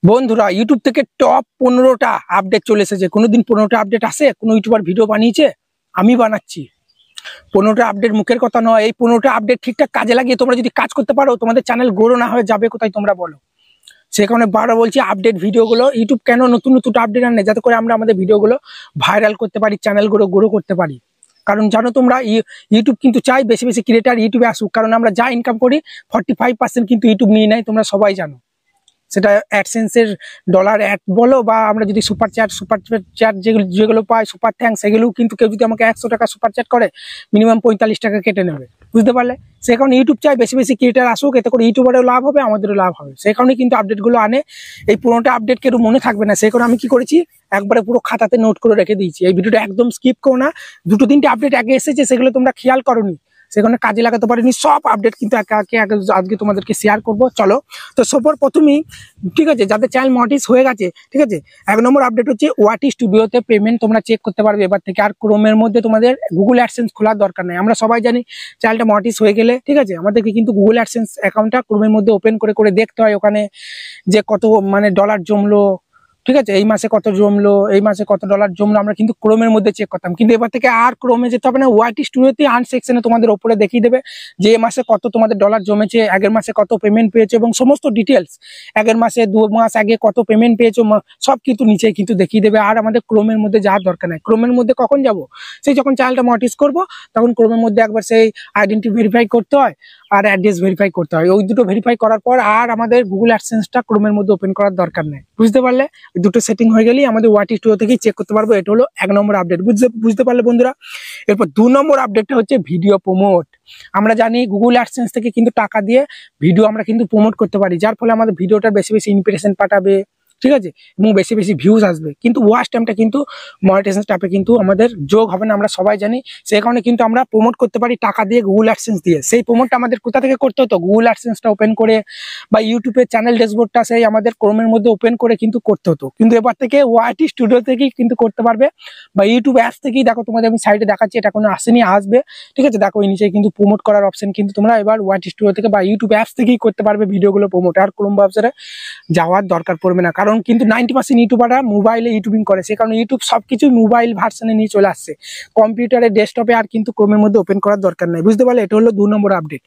বন্ধুরা ইউটিউব থেকে top 15টা update চলে এসেছে। কোনোদিন 15টা আপডেট আসে? কোনো ইউটিউবার ভিডিও বানিয়েছে? আমি বানাচ্ছি। 15টা আপডেট মুখের কথা নয়, এই 15টা আপডেট ঠিকঠাক কাজে লাগিয়ে তোমরা যদি কাজ করতে পারো, তোমাদের চ্যানেল গ্রো না হয়ে যাবে কোথায় তোমরা বলো। সে কারণে বারবার বলছি, আপডেট ভিডিওগুলো ইউটিউব কেন নতুন নতুন আপডেট আনে, যাতে করে আমরা আমাদের ভিডিওগুলো ভাইরাল করতে পারি, চ্যানেলগুলো গ্রো করতে পারি। কারণ জানো তোমরা, ইউটিউব কিন্তু চাই বেশি বেশি ক্রিয়েটার ইউটিউবে আসুক, কারণ আমরা যা ইনকাম করি 45% কিন্তু ইউটিউব নিয়ে নেয়, তোমরা সবাই জানো। সেটা অ্যাডসেন্সের ডলার অ্যাড বলো, বা আমরা যদি সুপার চ্যাট যেগুলো পাই, সুপার থ্যাঙ্কস, সেগুলোও কিন্তু কেউ যদি আমাকে 100 টাকা সুপার চ্যাট করে, মিনিমাম 45 টাকা কেটে নেবে। বুঝতে পারলে? সে কারণে ইউটিউব চাই বেশি বেশি ক্রিয়েটার আসুক, এতে করে ইউটিউবারেও লাভ হবে, আমাদেরও লাভ হবে। সেই কারণে কিন্তু আপডেটগুলো আনে। এই পুরোটা আপডেট কেউ মনে থাকবে না, সেই কারণে আমি কি করেছি, একবারে পুরো খাতাতে নোট করে রেখে দিয়েছি। এই ভিডিওটা একদম স্কিপ করো না। দুটো তিনটে আপডেট আগে এসেছে, সেগুলো তোমরা খেয়াল করোনি, সেখানে কাজে লাগাতে পারিনি। সব আপডেট কিন্তু আজকে তোমাদেরকে শেয়ার করব। চলো, তো সবার প্রথমেই, ঠিক আছে, যাদের চ্যানেল মনিটাইজ হয়ে গেছে, ঠিক আছে, 1 নম্বর আপডেট হচ্ছে ওয়াটি স্টুডিওতে পেমেন্ট তোমরা চেক করতে পারবে এবার থেকে। আর ক্রোমের মধ্যে তোমাদের গুগল অ্যাডসেন্স খোলার দরকার নেই। আমরা সবাই জানি চ্যানেলটা মনিটাইজ হয়ে গেলে, ঠিক আছে, আমাদেরকে কিন্তু গুগল অ্যাডসেন্স অ্যাকাউন্টটা ক্রোমের মধ্যে ওপেন করে করে দেখতে হয় ওখানে যে কত ডলার জমলো, ঠিক আছে, এই মাসে কত জমলো, এই মাসে কত ডলার জমলো, আমরা কিন্তু ক্রোমের মধ্যে চেক করতাম। কিন্তু এবার থেকে আর ক্রোমে যেতে হবে না, ওয়াইটি স্টুডিওতে আর্ন সেকশনে তোমাদের ওপরে দেখিয়ে দেবে যে এই মাসে কত তোমাদের ডলার জমেছে, আগের মাসে কত পেমেন্ট পেয়েছে, এবং সমস্ত ডিটেলস, আগের মাসে 2 মাস আগে কত পেমেন্ট পেয়েছো, সব কিন্তু নিচে কিন্তু দেখিয়ে দেবে। আর আমাদের ক্রোমের মধ্যে যাওয়ার দরকার নেই। ক্রোমের মধ্যে কখন যাব? সেই যখন চ্যানেলটা মনিটাইজ করবো, তখন ক্রোমের মধ্যে একবার সেই আইডেন্টি ভেরিফাই করতে হয় আর অ্যাড্রেস ভেরিফাই করতে হয়। ওই দুটো ভেরিফাই করার পর আর আমাদের গুগল অ্যাডসেন্সটা ক্রোমের মধ্যে ওপেন করার দরকার নেই। বুঝতে পারলে? দুটো সেটিং হয়ে গেলেই আমাদের ওয়াটি স্টুডিও থেকেই চেক করতে পারবো। এটা হলো 1 নম্বর আপডেট। বুঝতে পারলে বন্ধুরা? এরপর 2 নম্বর আপডেটটা হচ্ছে ভিডিও প্রমোট। আমরা জানি গুগল অ্যাডসেন্স থেকে কিন্তু টাকা দিয়ে ভিডিও আমরা কিন্তু প্রমোট করতে পারি, যার ফলে আমাদের ভিডিওটা বেশি বেশি ইমপ্রেশন পাঠাবে, ঠিক আছে, এবং বেশি বেশি ভিউজ আসবে। কিন্তু ওয়াচ টাইমটা কিন্তু মনিটাইজেশন ট্যাপে কিন্তু আমাদের যোগ হবে না, আমরা সবাই জানি। সেই কারণে কিন্তু আমরা প্রমোট করতে পারি টাকা দিয়ে, গুগল অ্যাডসেন্স দিয়ে। সেই প্রমোটটা আমাদের কোথা থেকে করতে হতো? গুগল অ্যাডসেন্সটা ওপেন করে বা ইউটিউবের চ্যানেল ড্যাশবোর্ডটা সেই আমাদের ক্রোমের মধ্যে ওপেন করে কিন্তু করতে হতো। কিন্তু এবার থেকে ওয়াইটি স্টুডিও থেকেই কিন্তু করতে পারবে, বা ইউটিউব অ্যাপস থেকেই। দেখো তোমাদের আমি সাইডে দেখাচ্ছি, এটা কোনো আসেনি, আসবে, ঠিক আছে। দেখো এই নিচে কিন্তু প্রমোট করার অপশন কিন্তু তোমরা এবার ওয়াইটি স্টুডিও থেকে বা ইউটিউব অ্যাপস থেকেই করতে পারবে ভিডিওগুলো প্রমোট। আর ক্রোম ব্রাউজারে যাওয়ার দরকার পড়বে না, কারণ কিন্তু 90% ইউটিউবাররা মোবাইলে ইউটিউবিং করে। সে কারণে ইউটিউব সবকিছু মোবাইল ভার্সনে নিয়ে চলে আসছে, কম্পিউটারে, ডেস্কটপে আর কিন্তু ক্রোমের মধ্যে ওপেন করার দরকার নেই। বুঝতে পারলে? এটা হলো 2 নম্বর আপডেট।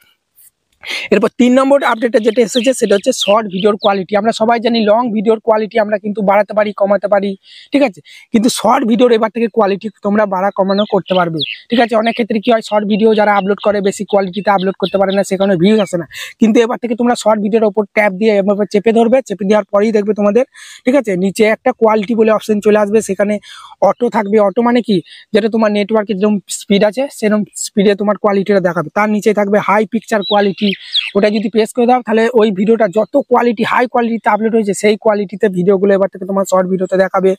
এরপর 3 নম্বর আপডেটে যেটা এসেছে সেটা হচ্ছে শর্ট ভিডিওর কোয়ালিটি। আমরা সবাই জানি লং ভিডিওর কোয়ালিটি আমরা কিন্তু বাড়াতে পারি, কমাতে পারি, ঠিক আছে, কিন্তু শর্ট ভিডিওর এবার থেকে কোয়ালিটি তোমরা বাড়া কমানো করতে পারবে, ঠিক আছে। অনেক ক্ষেত্রে কি হয়, শর্ট ভিডিও যারা আপলোড করে বেশি কোয়ালিটিতে আপলোড করতে পারে না, সেখানে ভিউজ আসে না। কিন্তু এবার থেকে তোমরা শর্ট ভিডিওর ওপর ট্যাপ দিয়ে এভাবে চেপে ধরবে, চেপে দেওয়ার পরেই দেখবে তোমাদের, ঠিক আছে, নিচে একটা কোয়ালিটি বলে অপশন চলে আসবে, সেখানে অটো থাকবে। অটো মানে কি, যেটা তোমার নেটওয়ার্কের যেরকম স্পিড আছে সেরকম স্পিডে তোমার কোয়ালিটিটা দেখাবে। তার নিচে থাকবে হাই পিকচার কোয়ালিটি, ওটা যদি প্রেস করে দাও তাহলে ওই ভিডিওটা যত কোয়ালিটি হাই কোয়ালিটিতে আপলোড হয়েছে সেই কোয়ালিটিতে ভিডিওগুলো এবার থেকে তোমার শর্ট ভিডিওতে দেখাবে।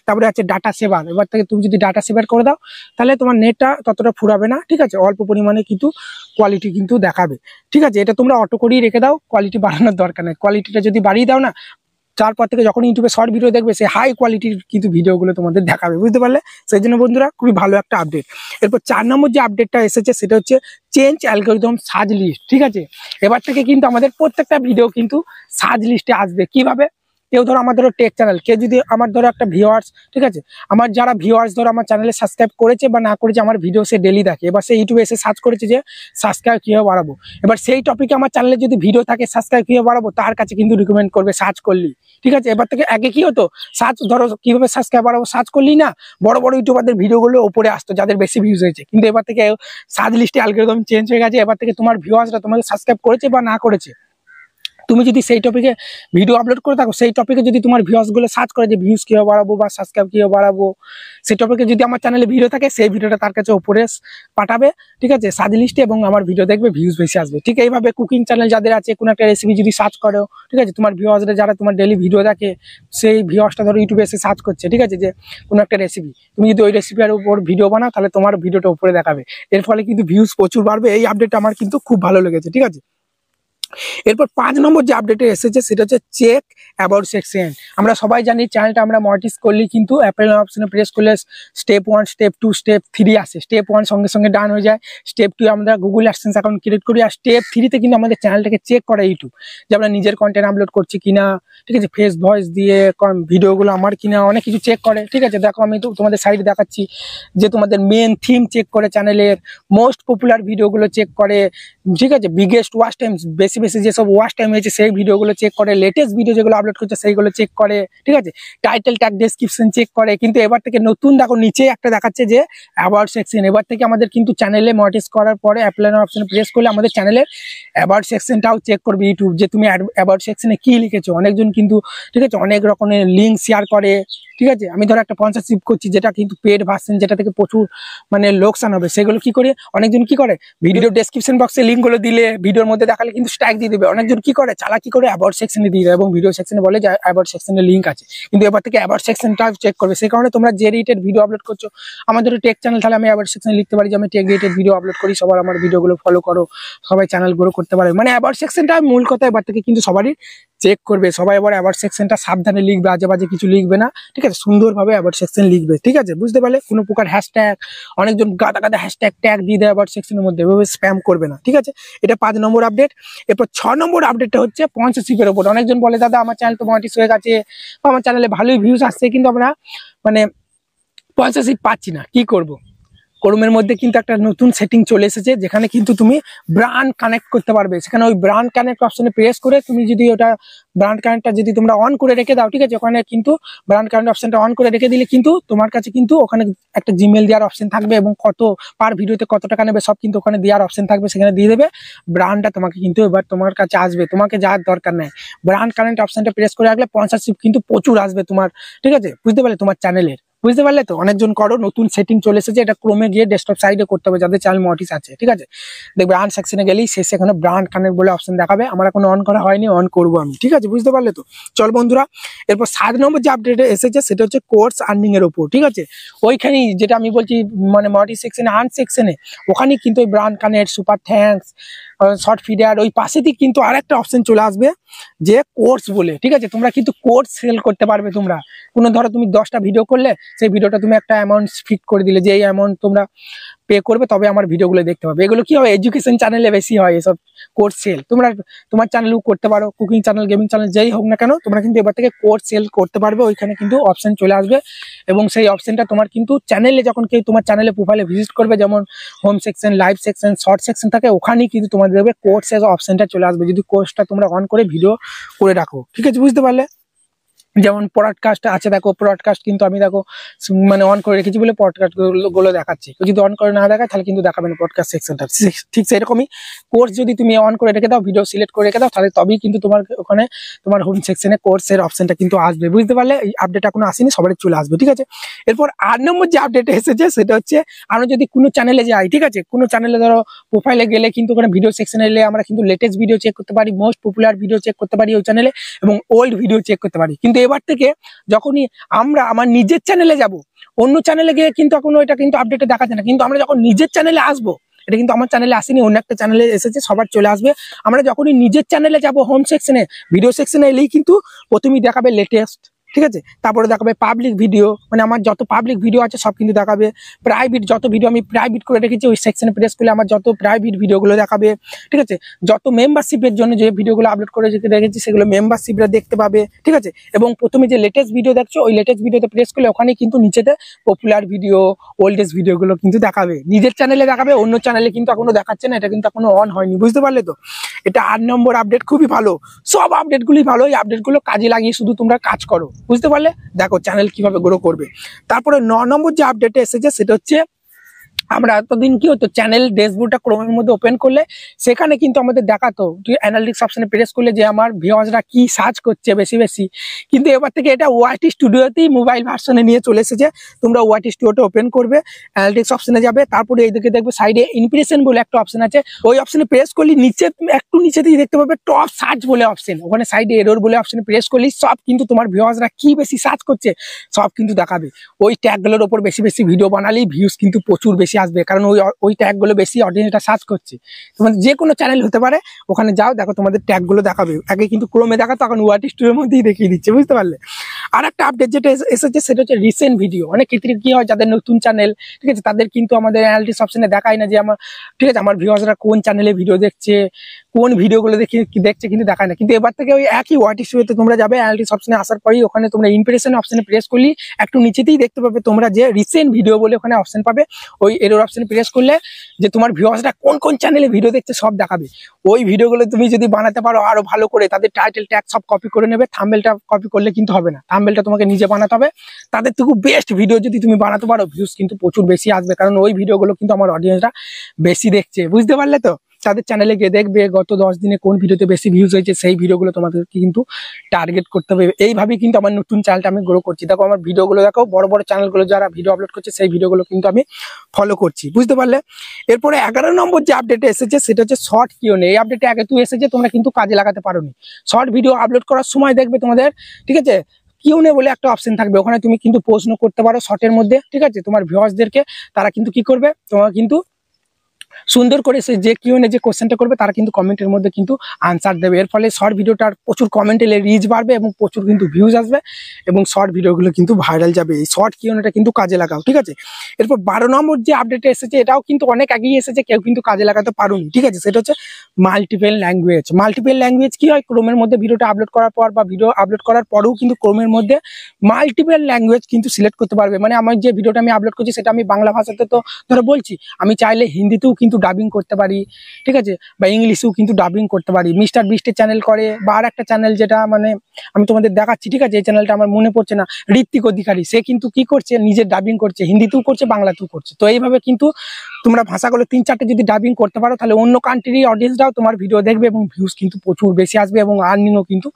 তারপরে আছে ডাটা সেভার। এবার থেকে তুমি যদি ডাটা সেভার করে দাও তাহলে তোমার নেটটা ততটা ফুরাবে না, ঠিক আছে, অল্প পরিমাণে কিন্তু কোয়ালিটি কিন্তু দেখাবে, ঠিক আছে। এটা তোমরা অটো করেই রেখে দাও, কোয়ালিটি বাড়ানোর দরকার নেই। কোয়ালিটিটা যদি বাড়িয়ে দাও না, তারপর থেকে যখন ইউটিউবে শর্ট ভিডিও দেখবে সে হাই কোয়ালিটির কিন্তু ভিডিওগুলো তোমাদের দেখাবে। বুঝতে পারলে? সেই জন্য বন্ধুরা খুবই ভালো একটা আপডেট। এরপর 4 নম্বর যে আপডেটটা এসেছে সেটা হচ্ছে চেঞ্জ অ্যালগরিদম সার্চ লিস্ট, ঠিক আছে। এবার থেকে কিন্তু আমাদের প্রত্যেকটা ভিডিও কিন্তু সার্চ লিস্টে আসবে। কিভাবে? কেউ ধরো আমার ধরো টেক চ্যানেল, কেউ যদি আমার ধরো একটা ভিউয়ার্স, ঠিক আছে, আমার যারা ভিউয়ার্স ধরো আমার চ্যানেলে সাবস্ক্রাইব করেছে বা না করেছে, আমার ভিডিও সে ডেলি দেখে, এবার সে ইউটিউবে এসে সার্চ করেছে যে সাবস্ক্রাইব কীভাবে বাড়াবো। এবার সেই টপিকে আমার চ্যানেলে যদি ভিডিও থাকে সাবস্ক্রাইব কীভাবে বাড়াবো, তার কাছে কিন্তু রিকমেন্ড করবে সার্চ করলি, ঠিক আছে। এবার থেকে আগে কি হতো, সার্চ ধরো কিভাবে সাবস্ক্রাইব বাড়াবো সার্চ করলি না, বড় বড় ইউটিউবারদের ভিডিওগুলো উপরে আসতো যাদের বেশি ভিউজ হয়েছে। কিন্তু এবার থেকে সার্চ লিস্টে অ্যালগরিদম চেঞ্জ হয়ে গেছে। এবার থেকে তোমার ভিউয়ার্সরা তোমাকে সাবস্ক্রাইব করেছে বা না করেছে, তুমি যদি সেই টপিকে ভিডিও আপলোড করে থাকো, সেই টপিকে যদি তোমার ভিউয়ার্সগুলো সার্চ করে যে ভিউজ কীভাবে বাড়াবো বা সাবস্ক্রাইব কীভাবে বাড়াবো, সেই টপিকে যদি আমার চ্যানেলে ভিডিও থাকে সেই ভিডিওটা তার কাছে উপরে পাঠাবে, ঠিক আছে, সার্চ লিস্টে, এবং আমার ভিডিও দেখবে, ভিউজ বেশি আসবে। ঠিক এইভাবে কুকিং চ্যানেল যাদের আছে, কোনো একটা রেসিপি যদি সার্চ করো, ঠিক আছে, তোমার ভিউয়ার্সরা যারা তোমার ডেলি ভিডিও দেখে, সেই ভিউয়ার্সটা ধরো ইউটিউবে এসে সার্চ করছে, ঠিক আছে, যে কোনো একটা রেসিপি, তুমি যদি ওই রেসিপির উপর ভিডিও বানাও তাহলে তোমার ভিডিওটা উপরে দেখাবে। এর ফলে কিন্তু ভিউজ প্রচুর বাড়বে। এই আপডেটটা আমার কিন্তু খুব ভালো লেগেছে, ঠিক আছে। এরপর 5 নম্বর যে আপডেটে এসেছে সেটা হচ্ছে চেক অ্যাবাউট সেকশন। আমরা সবাই জানি চ্যানেলটা আমরা মনিটাইজ করলে কিন্তু অ্যাপেল অপশনে প্রেস করলে স্টেপ 1, স্টেপ 2, স্টেপ 3 আসে। স্টেপ 1 সঙ্গে সঙ্গে ডান হয়ে যায়, স্টেপ 2 আমরা গুগল অ্যাডসেন্স অ্যাকাউন্ট ক্রিয়েট করি, আর স্টেপ 3 তে কিন্তু আমাদের চ্যানেলটাকে চেক করে ইউটিউব যে আমরা নিজের কন্টেন্ট আপলোড করছি কিনা, ঠিক আছে, ফেস ভয়েস দিয়ে ভিডিওগুলো আমার কিনা, অনেক কিছু চেক করে। ঠিক আছে, দেখো আমি তো তোমাদের সাইডে দেখাচ্ছি যে তোমাদের মেন থিম চেক করে, চ্যানেলের মোস্ট পপুলার ভিডিওগুলো চেক করে, ঠিক আছে, বিগেস্ট ওয়াচ টাইম, বেশি বেশি যেসব ওয়াচ টাইম হয়েছে সেই ভিডিওগুলো চেক করে, লেটেস্ট ভিডিও যেগুলো আপলোড করছে সেইগুলো চেক করে, ঠিক আছে, টাইটেল ট্যাগ ডেসক্রিপশন চেক করে। কিন্তু এবার থেকে নতুন দেখো নিচে একটা দেখাচ্ছে যে অ্যাবাউট সেকশন। এবার থেকে আমাদের কিন্তু চ্যানেলে মনিটাইজ করার পরে অ্যাপ্লাই অপশনে প্রেস করলে আমাদের চ্যানেলের অ্যাবাউট সেকশনটাও চেক করবে ইউটিউব যে তুমি অ্যাবাউট সেকশনে কি লিখেছো। অনেকজন কিন্তু, ঠিক আছে, অনেক রকমের লিঙ্ক শেয়ার করে, ঠিক আছে, আমি ধরো একটা স্পন্সরশিপ করছি যেটা কিন্তু পেড ভার্সন, যেটা থেকে প্রচুর মানে লোকসান হবে, সেগুলো কি করে অনেকজন কি করে ভিডিও ডেসক্রিপশন বক্সে লিঙ্কগুলো দিলে ভিডিওর মধ্যে দেখালে কিন্তু স্ট্যাগ দিয়ে দেবে। অনেকজন কি করে চালাকি করে অ্যাবাউট সেকশনে দিয়ে দেয় এবং ভিডিও সেকশনে বলে যে অ্যাবাউট সেকশনে লিঙ্ক আছে, কিন্তু এবার থেকে অ্যাবাউট সেকশনটাও চেক করবে। সেই কারণে তোমরা যে রিলেটেড ভিডিও আপলোড করছো, আমাদের টেক চ্যানেল, তাহলে আমি অ্যাবাউট সেকশনে লিখতে পারি যে আমি টেক রিলেটেড ভিডিও আপলোড করি, সবার আমার ভিডিওগুলো ফলো করো, সবাই চ্যানেল গ্রো করতে পারে। মানে অ্যাবাউট সেকশনটা মূল কথা এবার থেকে কিন্তু সবারই চেক করবে। সবাই আবার অ্যাবাউট সেকশনটা সাবধানে লিখবে, আজে বাজে কিছু লিখবে না, ঠিক আছে, সুন্দরভাবে অ্যাবাউট সেকশন লিখবে, ঠিক আছে, বুঝতে পারলে? কোনো প্রকার হ্যাশট্যাগ, অনেকজন গাদা গাদা হ্যাশট্যাগ ট্যাগ দিয়ে দেয় অ্যাবাউট সেকশনের মধ্যে, এভাবে স্প্যাম করবে না, ঠিক আছে। এটা 5 নম্বর আপডেট। এরপর 6 নম্বর আপডেটটা হচ্ছে স্পন্সরশিপের উপর। অনেকজন বলে দাদা আমার চ্যানেল তো মনিটাইজ হয়ে গেছে, আমার চ্যানেলে ভালোই ভিউজ আসছে, কিন্তু আমরা মানে স্পন্সরশিপ পাচ্ছি না, কি করব? ক্রোমের মধ্যে কিন্তু একটা নতুন সেটিং চলে এসেছে যেখানে কিন্তু তুমি ব্র্যান্ড কানেক্ট করতে পারবে। সেখানে ওই ব্র্যান্ড কানেক্ট অপশনে প্রেস করে তুমি যদি ওটা ব্র্যান্ড কানেক্টটা যদি তোমরা অন করে রেখে দাও, ঠিক আছে, ওখানে কিন্তু ব্র্যান্ড কানেক্ট অপশনটা অন করে রেখে দিলে কিন্তু তোমার কাছে কিন্তু ওখানে একটা জিমেল দেওয়ার অপশন থাকবে এবং কত পার ভিডিওতে কত টাকা নেবে সব কিন্তু ওখানে দেওয়ার অপশন থাকবে, সেখানে দিয়ে দেবে। ব্র্যান্ডটা তোমাকে কিন্তু এবার তোমার কাছে আসবে, তোমাকে যাওয়ার দরকার নেই। ব্র্যান্ড কানেক্ট অপশনটা প্রেস করে রাখলে স্পন্সরশিপ কিন্তু প্রচুর আসবে তোমার, ঠিক আছে, বুঝতে পারলে, তোমার চ্যানেলের, বুঝতে পারলে তো? অনেকজন করো, নতুন সেটিং চলে এসেছে, এটা ক্রোমে গিয়ে ডেস্কটপ সাইডে করতে হবে যাদের চ্যানেল মনিটাইজ আছে, ঠিক আছে। দেখবে ব্র্যান্ড সেকশনে গেলেই শেষে এখানে ব্র্যান্ড কানেক্ট বলে অপশন দেখাবে, আমার এখন অন করা হয়নি, অন করবো আমি, ঠিক আছে, বুঝতে পারলে তো? চল বন্ধুরা, এরপর 7 নম্বর যে আপডেট এসেছে সেটা হচ্ছে কোর্স আর্নিং এর উপর, ঠিক আছে। ওইখানেই যেটা আমি বলছি মানে মনিটাইজ সেকশনে, আর্ন সেকশনে, ওখানে কিন্তু ওই brand connect, super thanks, short feeder, ওই পাশে দিয়ে কিন্তু আরেকটা অপশন চলে আসবে যে কোর্স বলে, ঠিক আছে। তোমরা কিন্তু কোর্স সেল করতে পারবে। তোমরা কোনো ধরো তুমি 10টা ভিডিও করলে, সেই ভিডিওটা তুমি একটা অ্যামাউন্ট ফিক্স করে দিলে যে এই অ্যামাউন্ট তোমরা পে করবে তবে আমার ভিডিওগুলো দেখতে পাবে। এগুলো কি হয়, এডুকেশন চ্যানেলে বেশি হয় এসব কোর্স সেল। তোমরা তোমার চ্যানেলেও করতে পারো, কুকিং চ্যানেল, গেমিং চ্যানেল, যেই হোক না কেন, তোমরা কিন্তু এবার থেকে কোর্স সেল করতে পারবে। ওইখানে কিন্তু অপশন চলে আসবে এবং সেই অপশনটা তোমার কিন্তু চ্যানেলে, যখন কেউ তোমার চ্যানেলে প্রোফাইলে ভিজিট করবে, যেমন home section, live section, short section থাকে, ওখানেই কিন্তু তোমাদের দেখবে কোর্সের অপশনটা চলে আসবে যদি কোর্সটা তোমরা অন করে ভিডিও করে রাখো, ঠিক আছে, বুঝতে পারলে? যেমন পডকাস্ট আছে, দেখো পডকাস্ট কিন্তু আমি দেখো মানে অন করে রেখেছি বলে পডকাস্ট গুলো দেখাচ্ছি। যদি অন করে না দেখায় তাহলে কিন্তু দেখাবে না পডকাস্ট সেকশনটা। ঠিক সেরকমই কোর্স যদি তুমি অন করে রেখে দাও, ভিডিও সিলেক্ট করে রেখে দাও, তাহলে তবেই কিন্তু তোমার ওখানে তোমার হোম সেকশনে কোর্সের অপশনটা কিন্তু আসবে, বুঝতে পারলে? এই আপডেট এখনো আসেনি, সবারই চলে আসবে, ঠিক আছে। এরপর 8 নম্বর যে আপডেট এসেছে সেটা হচ্ছে আমরা যদি কোনো চ্যানেলে যাই, ঠিক আছে, কোনো চ্যানেলে ধরো প্রোফাইলে গেলে কিন্তু ওখানে ভিডিও সেকশনে এলে আমরা কিন্তু লেটেস্ট ভিডিও চেক করতে পারি, মোস্ট পপুলার ভিডিও চেক করতে পারি ওই চ্যানেলে, এবং ওল্ড ভিডিও চেক করতে পারি। কিন্তু এবার থেকে যখনই আমরা আমার নিজের চ্যানেলে যাব, অন্য চ্যানেলে গিয়ে কিন্তু এখন এটা কিন্তু আপডেটে দেখাচ্ছে না, কিন্তু আমরা যখন নিজের চ্যানেলে আসবো, এটা কিন্তু আমার চ্যানেলে আসেনি, অন্য একটা চ্যানেলে এসেছে, সবার চলে আসবে। আমরা যখনই নিজের চ্যানেলে যাব, হোম সেকশনে, ভিডিও সেকশনে এলেই কিন্তু প্রথমেই দেখাবে লেটেস্ট, ঠিক আছে, তারপরে দেখাবে পাবলিক ভিডিও, মানে আমার যত পাবলিক ভিডিও আছে সব কিন্তু দেখাবে। প্রাইভেট যত ভিডিও আমি প্রাইভেট করে রেখেছি ওই সেকশনে প্রেস করলে আমার যত প্রাইভেট ভিডিওগুলো দেখাবে, ঠিক আছে। যত মেম্বারশিপের জন্য যে ভিডিওগুলো আপলোড করে রেখেছি সেগুলো মেম্বারশিপরা দেখতে পাবে, ঠিক আছে। এবং প্রথমে যে লেটেস্ট ভিডিও দেখছো ওই লেটেস্ট ভিডিওতে প্রেস করলে ওখানে কিন্তু নিচেতে পপুলার ভিডিও, ওল্ডেস্ট ভিডিওগুলো কিন্তু দেখাবে, নিজের চ্যানেলে দেখাবে, অন্য চ্যানেলে কিন্তু এখনো দেখাচ্ছে না, এটা কিন্তু এখনো অন হয়নি, বুঝতে পারলে তো? এটা 8 নম্বর আপডেট, খুবই ভালো, সব আপডেটগুলি ভালো, এই আপডেটগুলো কাজে লাগিয়ে শুধু তোমরা কাজ করো, বুঝতে পারলে? দেখো চ্যানেল কিভাবে গ্রো করবে। তারপরে 9 নম্বর যে আপডেটে এসেছে সেটা হচ্ছে আমরা এতদিন কি হতো, চ্যানেল ড্যাশবোর্ডটা ক্রোমের মধ্যে ওপেন করলে সেখানে কিন্তু আমাদের দেখাতো, তুই অ্যানালিটিক্স অপশনে প্রেস করলে যে আমার ভিউয়ার্সরা কি সার্চ করছে বেশি বেশি। কিন্তু এবার থেকে এটা ওয়াইটি স্টুডিওতেই মোবাইল ভার্সনে নিয়ে চলে এসেছে। তোমরা ওয়াইটি স্টুডিওটা ওপেন করবে, অ্যানালিটিক্স অপশনে যাবে, তারপরে এইদিকে দেখবে সাইডে ইমপ্রেশন বলে একটা অপশন আছে, ওই অপশনে প্রেস করলে নিচে একটু নিচে দিয়ে দেখতে পাবে টপ সার্চ বলে অপশন, ওখানে সাইডে এরর বলে অপশনে প্রেস করলেই সব কিন্তু তোমার ভিউয়ার্সরা কি বেশি সার্চ করছে সব কিন্তু দেখাবে। ওই ট্যাগগুলোর ওপর বেশি বেশি ভিডিও বানালেই ভিউজ কিন্তু প্রচুর বেশি আসবে, কারণ ওই ট্যাগগুলো বেশি অডিয়েন্সটা সার্চ করছে। তোমাদের যে কোনো চ্যানেল হতে পারে, ওখানে যাও, দেখো তোমাদের ট্যাগগুলো দেখাবে। আগে কিন্তু ক্রোমে দেখাতো, এখন ওয়াট স্টুডিওর মধ্যেই দেখিয়ে দিচ্ছে, বুঝতে পারলে। আর একটা আপডেট যেটা এসেছে সেটা হচ্ছে রিসেন্ট ভিডিও। অনেক ক্ষেত্রে কি হয়, যাদের নতুন চ্যানেল, ঠিক আছে, তাদের কিন্তু আমাদের অ্যানালিটিক্স অপশনে দেখায় না যে আমার, ঠিক আছে, আমার ভিউয়ার্সরা কোন চ্যানেলে ভিডিও দেখছে, কোন ভিডিওগুলো দেখছে, কিন্তু দেখায় না। কিন্তু এবার থেকে ওই একই ওয়াট স্টুডিওতে তোমরা যাবে, অ্যানালিটিক্স অপশনে আসার পরেই ওখানে তোমরা ইমপ্রেশন অপশনে প্রেস করলে একটু নিচেতেই দেখতে পাবে তোমরা যে রিসেন্ট ভিডিও বলে ওখানে অপশন পাবে। ওই এরর অপশনে প্রেস করলে যে তোমার ভিউয়ার্সরা কোন কোন চ্যানেলে ভিডিও দেখছে সব দেখাবে। ওই ভিডিওগুলো তুমি যদি বানাতে পারো আরো ভালো করে, তাদের টাইটেল ট্যাগ সব কপি করে নেবে, থাম্বনেলটা কপি করলে কিন্তু হবে না, থাম্বনেলটা তোমাকে নিজে বানাতে হবে। তাদের থেকে বেস্ট ভিডিও যদি তুমি বানাতে পারো, ভিউজ কিন্তু প্রচুর বেশি আসবে, কারণ ওই ভিডিওগুলো কিন্তু আমার অডিয়েন্সরা বেশি দেখছে, বুঝতে পারলে তো। তাদের চ্যানেলে গিয়ে দেখবে গত 10 দিনে কোন ভিডিওতে বেশি ভিউজ হয়েছে, সেই ভিডিওগুলো তোমাদেরকে কিন্তু টার্গেট করতে হবে। এইভাবেই কিন্তু আমার নতুন চ্যানেলটা আমি গ্রো করছি। দেখো আমার ভিডিওগুলো দেখো, বড় বড় চ্যানেলগুলো যারা ভিডিও আপলোড করছে সেই ভিডিওগুলো কিন্তু আমি ফলো করছি, বুঝতে পারলে। এরপরে 11 নম্বর যে আপডেট এসেছে সেটা হচ্ছে শর্ট কিউএনএ। এই আপডেটে আগে তুই এসেছে, তোমরা কিন্তু কাজে লাগাতে পারোনি। শর্ট ভিডিও আপলোড করার সময় দেখবে তোমাদের, ঠিক আছে, কিউএনএ বলে একটা অপশন থাকবে, ওখানে তুমি কিন্তু প্রশ্ন করতে পারো শর্টের মধ্যে, ঠিক আছে। তোমার ভিউয়ার্সদেরকে তারা কিন্তু কি করবে, তোমার কিন্তু সুন্দর করে সে যে কিউএনএ যে কোশ্চেনটা করবে তারা কিন্তু কমেন্টের মধ্যে কিন্তু আনসার দেবে। এর ফলে শর্ট ভিডিওটার প্রচুর কমেন্ট এলে রিচ বাড়বে এবং প্রচুর কিন্তু ভিউজ আসবে এবং শর্ট ভিডিওগুলো কিন্তু ভাইরাল যাবে। এই শর্ট কিউএনএটা কিন্তু কাজে লাগাও, ঠিক আছে। এরপর 12 নম্বর যে আপডেট এসেছে, এটাও কিন্তু অনেক আগেই এসেছে, কেউ কিন্তু কাজে লাগাতে পারোনি, ঠিক আছে। সেটা হচ্ছে মাল্টিপল ল্যাঙ্গুয়েজ। মাল্টিপল ল্যাঙ্গুয়েজ কি হয়, ক্রোমের মধ্যে ভিডিওটা আপলোড করার পর বা ভিডিও আপলোড করার পরেও কিন্তু ক্রোমের মধ্যে মাল্টিপল ল্যাঙ্গুয়েজ কিন্তু সিলেক্ট করতে পারবে। মানে আমার যে ভিডিওটা আমি আপলোড করছি সেটা আমি বাংলা ভাষাতে তো ধরো বলছি, আমি চাইলে হিন্দিতেও কিন্তু ডাবিং করতে পারি, ঠিক আছে, বা ইংলিশেও কিন্তু ডাবিং করতে পারি। মিস্টার বিস্টের চ্যানেল করে, বা আর একটা চ্যানেল যেটা মানে আমি তোমাদের দেখাচ্ছি, ঠিক আছে, এই চ্যানেলটা আমার মনে পড়ছে না, ঋত্বিক অধিকারী, সে কিন্তু কি করছে, নিজের ডাবিং করছে, হিন্দিতেও করছে, বাংলাতেও করছে। তো এইভাবে কিন্তু তোমরা ভাষাগুলো 3-4টে যদি ডাবিং করতে পারো, তাহলে অন্য কান্ট্রির অডিয়েন্সরাও তোমার ভিডিও দেখবে এবং ভিউজ কিন্তু প্রচুর বেশি আসবে এবং আর্নিংও কিন্তু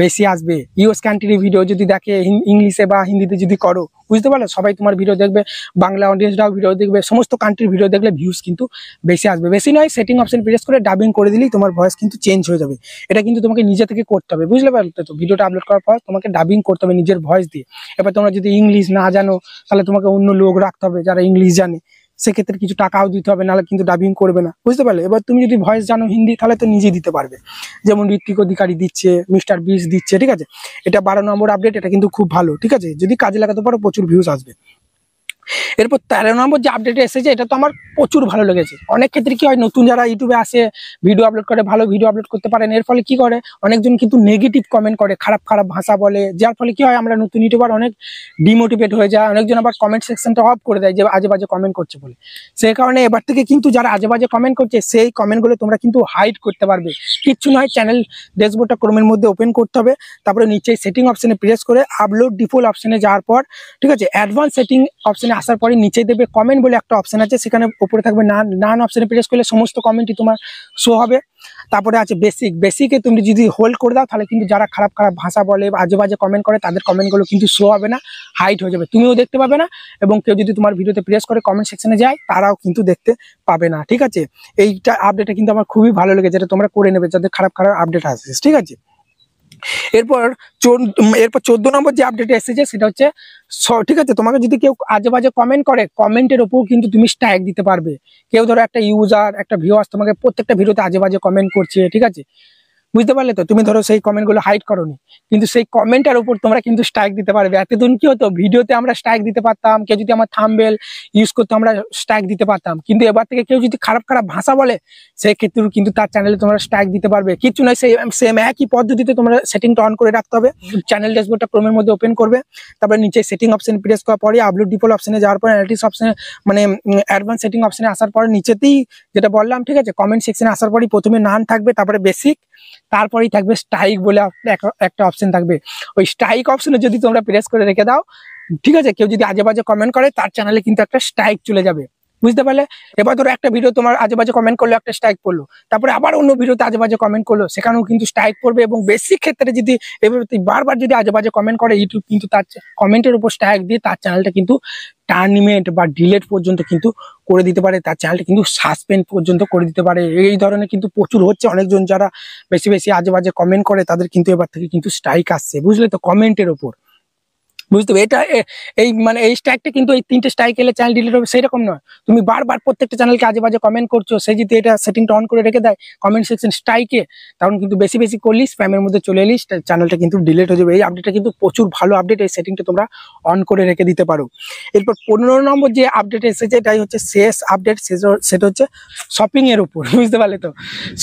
বেশি আসবে। ইউএস কান্ট্রির ভিডিও যদি দেখে ইংলিশে বা হিন্দিতে যদি করো, বুঝতে পারলে, সবাই তোমার ভিডিও দেখবে, বাংলা অডিয়েন্সরাও ভিডিও দেখবে, সমস্ত কান্ট্রির ভিডিও দেখলে ভিউজ কিন্তু বেশি আসবে। বেশি নয়, সেটিং অপশন প্রেস করে ডাবিং করে দিলেই তোমার ভয়েস কিন্তু চেঞ্জ হয়ে যাবে। এটা কিন্তু তোমাকে নিজে থেকে করতে হবে, বুঝতে পারলে তো। ভিডিওটা আপলোড করার পর তোমাকে ডাবিং করতে হবে নিজের ভয়েস দিয়ে। এবার তোমরা যদি ইংলিশ না জানো, তাহলে তোমাকে অন্য লোক রাখতে হবে যারা ইংলিশ জানে, সেক্ষেত্রে কিছু টাকাও দিতে হবে, নাহলে কিন্তু ডাবিং করবে না, বুঝতে পারলে। এবার তুমি যদি ভয়েস জানো হিন্দি, তাহলে তো নিজে দিতে পারবে, যেমন ঋত্বিক অধিকারী দিচ্ছে, মিস্টার বিস দিচ্ছে, ঠিক আছে। এটা 12 নম্বর আপডেট, এটা কিন্তু খুব ভালো, ঠিক আছে, যদি কাজে লাগাতে পারো প্রচুর ভিউজ আসবে। এরপর 13 নম্বর যে আপডেট এসেছে, এটা তো আমার প্রচুর ভালো লেগেছে। অনেক ক্ষেত্রে কি হয়, নতুন যারা ইউটিউবে আসে, ভিডিও আপলোড করে, ভালো ভিডিও আপলোড করতে পারেন, এর ফলে কি করে, অনেকজন কিন্তু নেগেটিভ কমেন্ট করে, খারাপ খারাপ ভাষা বলে, যার ফলে কি হয়, আমরা নতুন ইউটিউবার অনেক ডিমোটিভেট হয়ে যায়। অনেকজন আবার কমেন্ট সেকশনটা অফ করে দেয় যে আজে বাজে কমেন্ট করছে বলে। সেই কারণে এবার থেকে কিন্তু যারা আজে বাজে কমেন্ট করছে, সেই কমেন্টগুলো তোমরা কিন্তু হাইড করতে পারবে। কিচ্ছু নয়, চ্যানেল ড্যাশবোর্ডটা ক্রোমের মধ্যে ওপেন করতে হবে, তারপরে নিচে সেটিং অপশনে প্রেস করে আপলোড ডিফল্ট অপশনে যাওয়ার পর, ঠিক আছে, অ্যাডভান্স সেটিং অপশনে আসার পরে নিচে দেবে কমেন্ট বলে একটা অপশন আছে, সেখানে উপরে থাকবে নান অপশনে প্রেস করলে সমস্ত কমেন্টই তোমার শো হবে। তারপরে আছে বেসিকে তুমি যদি হোল্ড করে দাও, তাহলে কিন্তু যারা খারাপ খারাপ ভাষা বলে, আজে বাজে কমেন্ট করে, তাদের কমেন্টগুলো কিন্তু শো হবে না, হাইড হয়ে যাবে, তুমিও দেখতে পাবে না, এবং কেউ যদি তোমার ভিডিওতে প্রেস করে কমেন্ট সেকশনে যায়, তারাও কিন্তু দেখতে পাবে না, ঠিক আছে। এইটা আপডেটটা কিন্তু আমার খুবই ভালো লেগেছে, যেটা তোমরা করে নেবে যাদের খারাপ খারাপ আপডেট আসছে, ঠিক আছে। এরপর 14 নম্বর যে আপডেট এসেছে সেটা হচ্ছে, ঠিক আছে, তোমাকে যদি কেউ আজে বাজে কমেন্ট করে, কমেন্টের ওপর কিন্তু তুমি স্ট্রাইক দিতে পারবে। কেউ ধরো একটা ইউজার, একটা ভিউয়ার্স তোমাকে প্রত্যেকটা ভিডিওতে আজে বাজে কমেন্ট করছে, ঠিক আছে, বুঝতে পারলে তো। তুমি ধরো সেই কমেন্টগুলো হাইড করোনি, কিন্তু সেই কমেন্টের উপর তোমরা কিন্তু স্ট্রাইক দিতে পারবে। এতদিন কি হতো, ভিডিওতে আমরা স্ট্রাইক দিতে পারতাম, কেউ যদি আমার থাম্বনেল ইউজ করতো আমরা স্ট্রাইক দিতে পারতাম, কিন্তু এবার থেকে কেউ যদি খারাপ খারাপ ভাষা বলে, সেই ক্ষেত্রেও কিন্তু তার চ্যানেলে তোমরা স্ট্রাইক দিতে পারবে। কিছু নয়, সেম একই পদ্ধতিতে তোমরা সেটিংটা অন করে রাখতে হবে। চ্যানেল ড্যাশবোর্ডটা ক্রোমের মধ্যে ওপেন করবে, তারপরে নিচে সেটিং অপশন প্রেস করার পরে আপলোড ডিফল্ট অপশনে যাওয়ার পরে অ্যানালিটিক্স অপশনে মানে অ্যাডভান্স সেটিং অপশনে আসার পরে নিচেতেই যেটা বললাম, ঠিক আছে, কমেন্ট সেকশনে আসার পরেই প্রথমে নান থাকবে, তারপরে বেসিক, তারপরেই থাকবে স্ট্রাইক বলে একটা অপশন থাকবে। ওই স্ট্রাইক অপশনে যদি তোমরা প্রেস করে রেখে দাও, ঠিক আছে, কেউ যদি আজে বাজে কমেন্ট করে, তার চ্যানেলে কিন্তু একটা স্ট্রাইক চলে যাবে, বুঝতে পারলে। এবার ধরো একটা ভিডিও তোমার আজে বাজে কমেন্ট করলো, একটা স্ট্রাইক পড়লো, তারপরে আবার অন্য ভিডিওতে আজে বাজে কমেন্ট করলো, সেখানেও কিন্তু স্ট্রাইক পড়বে। এবং বেসিক ক্ষেত্রে যদি এভাবে বারবার যদি আজে বাজে কমেন্ট করে, ইউটিউব কিন্তু তার কমেন্টের উপর স্ট্রাইক দিয়ে তার চ্যানেলটা কিন্তু টার্মিনেট বা ডিলেট পর্যন্ত কিন্তু করে দিতে পারে, তার চ্যানেলটা কিন্তু সাসপেন্ড পর্যন্ত করে দিতে পারে। এই ধরনের কিন্তু প্রচুর হচ্ছে, অনেকজন যারা বেশি বেশি আজে বাজে কমেন্ট করে, তাদের কিন্তু এবার থেকে কিন্তু স্ট্রাইক আসছে, বুঝলে তো, কমেন্টের ওপর। বুঝতে হবে এটা এই মানে এই স্ট্রাইকটা কিন্তু এই 3টে স্ট্রাইক এলে চ্যানেল ডিলিট হবে সেরকম নয়। তুমি বারবার প্রত্যেকটা চ্যানেলকে আজে বাজে কমেন্ট করছো, সে যদি এটা সেটিংটা অন করে রেখে দেয় কমেন্ট সেকশন স্ট্রাইকে, তখন কিন্তু বেশি বেশি করলি স্প্যামের মধ্যে চলে এলিস, চ্যানেলটা কিন্তু ডিলিট হয়ে যাবে। এই আপডেটটা কিন্তু প্রচুর ভালো আপডেট, এই সেটিংটা তোমরা অন করে রেখে দিতে পারো। এরপর 15 নম্বর যে আপডেট এসেছে এটাই হচ্ছে শেষ আপডেট, সেটা হচ্ছে শপিং এর উপর। বুঝতে পারলে তো,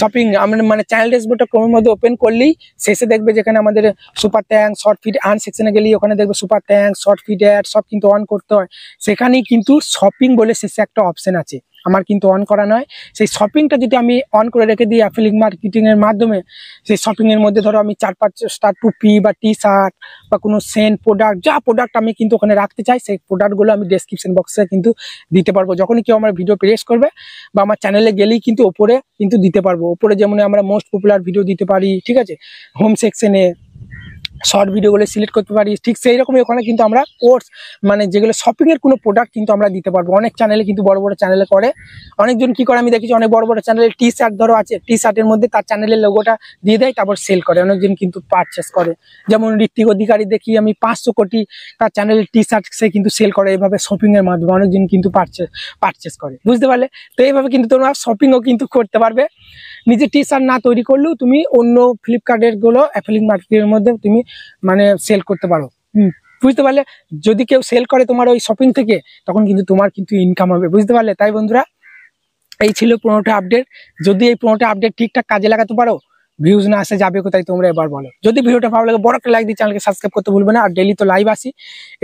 শপিং আমরা মানে চ্যানেল ড্যাশবোর্ডটা ক্রোমের মধ্যে ওপেন করলেই শেষে দেখবে যেখানে আমাদের super tank short feed earn সেকশনে গেলেই ওখানে দেখবে super tank short feed add সব কিন্তু অন করতে হয়। সেখানেই কিন্তু শপিং বলে শেষে একটা অপশন আছে, আমার কিন্তু অন করা নয়। সেই শপিংটা যদি আমি অন করে রেখে দিই অ্যাফিলিয়েট মার্কেটিং এর মাধ্যমে, সেই শপিং এর মধ্যে ধরো আমি 4-5টা টুপি বা টি শার্ট বা কোনো সেন্ট প্রোডাক্ট, যা প্রোডাক্ট আমি কিন্তু ওখানে রাখতে চাই সেই প্রোডাক্টগুলো আমি ডেসক্রিপশন বক্সে কিন্তু দিতে পারবো। যখনই কেউ আমার ভিডিও প্রেস করবে বা আমার চ্যানেলে গেলেই কিন্তু ওপরে কিন্তু দিতে পারবো। ওপরে যেমন আমরা মোস্ট পপুলার ভিডিও দিতে পারি, ঠিক আছে, হোম সেকশনে শর্ট ভিডিওগুলো সিলেক্ট করতে পারি, ঠিক সেই রকমই ওখানে কিন্তু আমরা কোর্স মানে যেগুলো শপিং এর কোনো প্রোডাক্ট কিন্তু আমরা দিতে পারবো। অনেক চ্যানেলে কিন্তু বড় বড় চ্যানেলে করে, অনেকজন কি করে আমি দেখেছি অনেক বড় বড় চ্যানেলে টি শার্ট ধরো আছে, টি শার্টের মধ্যে তার চ্যানেলের লোগোটা দিয়ে দেয় তারপর সেল করে, অনেকজন কিন্তু পারচেস করে। যেমন ঋত্বিক অধিকারী দেখি আমি 500 কোটি তার চ্যানেলের টি শার্ট সে কিন্তু সেল করে, এইভাবে শপিং এর মাধ্যমে অনেকজন কিন্তু পারচেস করে। বুঝতে পারলে তো, এইভাবে কিন্তু তোমরা শপিংও কিন্তু করতে পারবে। নিজে টি শার্ট না তৈরি করলেও তুমি অন্য ফ্লিপকার্টের গুলো অ্যাফিলিয়েট মার্কেটের মধ্যে তুমি মানে সেল করতে পারো। বুঝতে পারলে, যদি কেউ সেল করে তোমার ওই শপিং থেকে তখন কিন্তু তোমার কিন্তু ইনকাম হবে। বুঝতে পারলে, তাই বন্ধুরা এই ছিল 15টা আপডেট। যদি এই 15টা আপডেট ঠিকঠাক কাজে লাগাতে পারো, ভিউজ না আসে যাবে কোথায় তোমরা এবার বলো। যদি ভিডিওটা ভালো লাগে বড় একটা লাইক দিয়ে চ্যানেলকে সাবস্ক্রাইব করতে ভুলবে না। আর ডেইলি তো লাইভ আসি,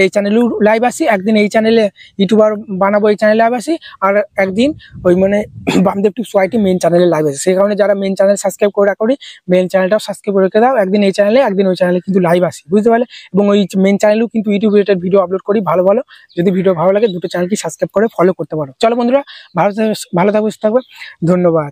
এই চ্যানেলেও লাইভ আসি, একদিন এই চ্যানেলে ইউটিউবার বানাবো এই চ্যানেলে লাইভ আসি, আর একদিন ওই মানে বামদেব টিপস ওয়াইটি মেন চ্যানেলে লাইভ আসি। সেই কারণে যারা মেন চ্যানেল সাবস্ক্রাইব করে রাখো মেন চ্যানেলটাও সাবস্ক্রাইব করে রেখে দাও, একদিন এই চ্যানেলে একদিন ওই চ্যানেলে কিন্তু লাইভ আসি। বুঝতে পারলে, এবং ওই মেন চ্যানেলেও কিন্তু ইউটিউব রিলেটেড ভিডিও আপলোড করি ভালো ভালো। যদি ভিডিও ভালো লাগে দুটো চ্যানেলকে সাবস্ক্রাইব করে ফলো করতে পারো। চলো বন্ধুরা, ভালো থাকবে সুস্থ থাকবে, ধন্যবাদ।